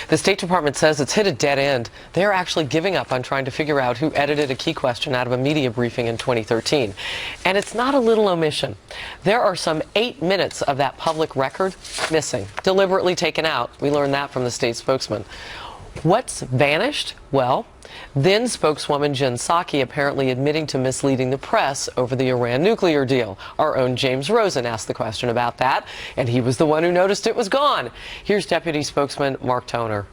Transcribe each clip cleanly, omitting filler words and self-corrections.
The State Department says it's hit a dead end. They're actually giving up on trying to figure out who edited a key question out of a media briefing in 2013. And it's not a little omission. There are some 8 minutes of that public record missing, deliberately taken out. We learned that from the state spokesman. What's vanished? Well, then spokeswoman Jen Psaki apparently admitting to misleading the press over the Iran nuclear deal. Our own James Rosen asked the question about that, and he was the one who noticed it was gone. Here's Deputy Spokesman Mark Toner.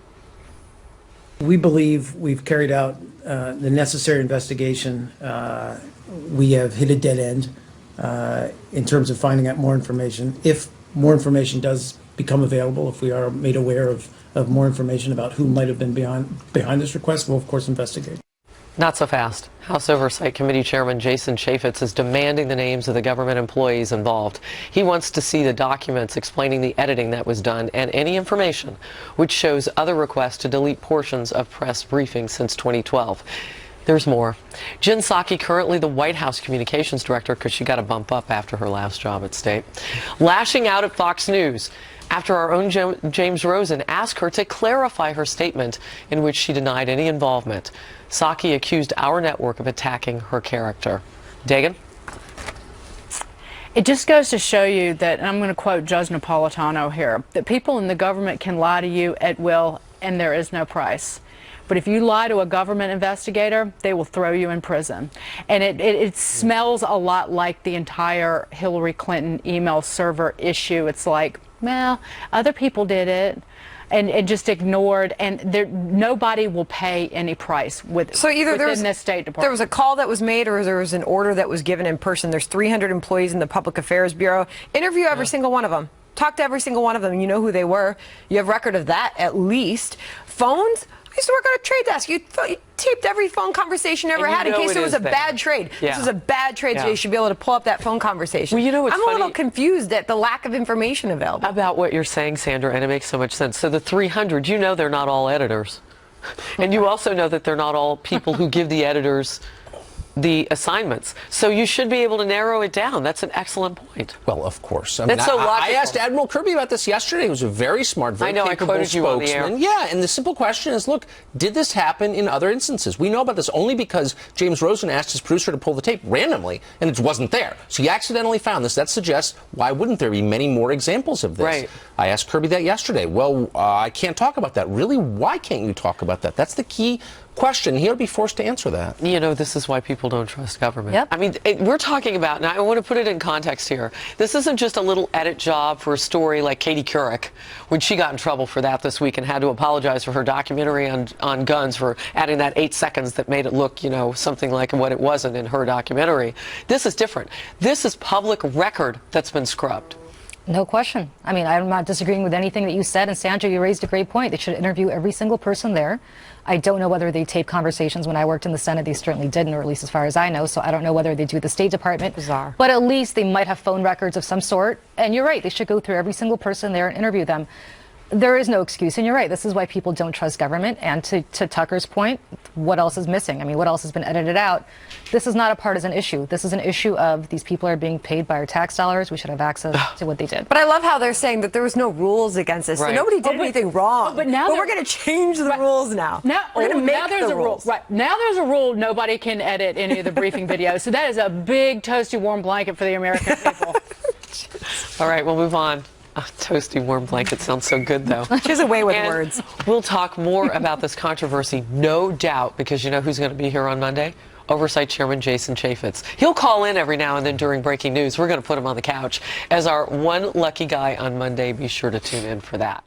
We believe we've carried out the necessary investigation. We have hit a dead end in terms of finding out more information. If more information does become available, if we are made aware of more information about who might have been behind this request, we'll of course investigate. Not so fast. House Oversight Committee Chairman Jason Chaffetz is demanding the names of the government employees involved. He wants to see the documents explaining the editing that was done and any information which shows other requests to delete portions of press briefings since 2012. There's more. Jen Psaki, currently the White House communications director, because she got a bump up after her last job at State, lashing out at Fox News after our own James Rosen asked her to clarify her statement in which she denied any involvement. Psaki accused our network of attacking her character. Dagen? It just goes to show you that, and I'm going to quote Judge Napolitano here, that people in the government can lie to you at will and there is no price. But if you lie to a government investigator, they will throw you in prison. And it smells a lot like the entire Hillary Clinton email server issue. It's like, well, other people did it and just ignored, and nobody will pay any price within the State Department. There was a call that was made, or there was an order that was given in person. There's 300 employees in the Public Affairs Bureau. Interview every single one of them. Talk to every single one of them. You know who they were. You have record of that at least. Phones? I used to work on a trade desk. You taped every phone conversation you ever had in case there was a bad trade. Yeah. This was a bad trade, so you should be able to pull up that phone conversation. Well, you know what's I'm a little confused at the lack of information available. About what you're saying, Sandra, and it makes so much sense. So the 300, you know they're not all editors. And you also know that they're not all people who give the editors the assignments. So you should be able to narrow it down. That's an excellent point. Well, of course. That's so logical. I asked Admiral Kirby about this yesterday. He was a very smart, very capable spokesman. Yeah, and the simple question is, look, did this happen in other instances? We know about this only because James Rosen asked his producer to pull the tape randomly, and it wasn't there. So he accidentally found this. That suggests, why wouldn't there be many more examples of this? Right. I asked Kirby that yesterday. Well, I can't talk about that. Really, why can't you talk about that? That's the key question. He'll be forced to answer that. You know, this is why people don't trust government. Yep. I mean, we're talking about, and I want to put it in context here, this isn't just a little edit job for a story like Katie Couric, when she got in trouble for that this week and had to apologize for her documentary on guns for adding that 8 seconds that made it look, you know, something like what it wasn't in her documentary. This is different. This is public record that's been scrubbed. No question. I mean, I'm not disagreeing with anything that you said. And Sandra, you raised a great point. They should interview every single person there. I don't know whether they tape conversations. When I worked in the Senate, they certainly didn't, or at least as far as I know. So I don't know whether they do the State Department. Bizarre. But at least they might have phone records of some sort. And you're right. They should go through every single person there and interview them. There is no excuse. And you're right. This is why people don't trust government. And to Tucker's point, what else is missing? I mean, what else has been edited out? This is not a partisan issue. This is an issue of these people are being paid by our tax dollars. We should have access to what they did. But I love how they're saying that there was no rules against this. Right. So nobody did anything wrong. But now we're going to change the rules now. We're going to make the rules. Right. Now there's a rule nobody can edit any of the briefing videos. So that is a big, toasty, warm blanket for the American people. All right, we'll move on. Toasty warm blanket sounds so good, though. She's away with words. We'll talk more about this controversy, no doubt, because you know who's going to be here on Monday? Oversight Chairman Jason Chaffetz. He'll call in every now and then during breaking news. We're going to put him on the couch as our one lucky guy on Monday. Be sure to tune in for that.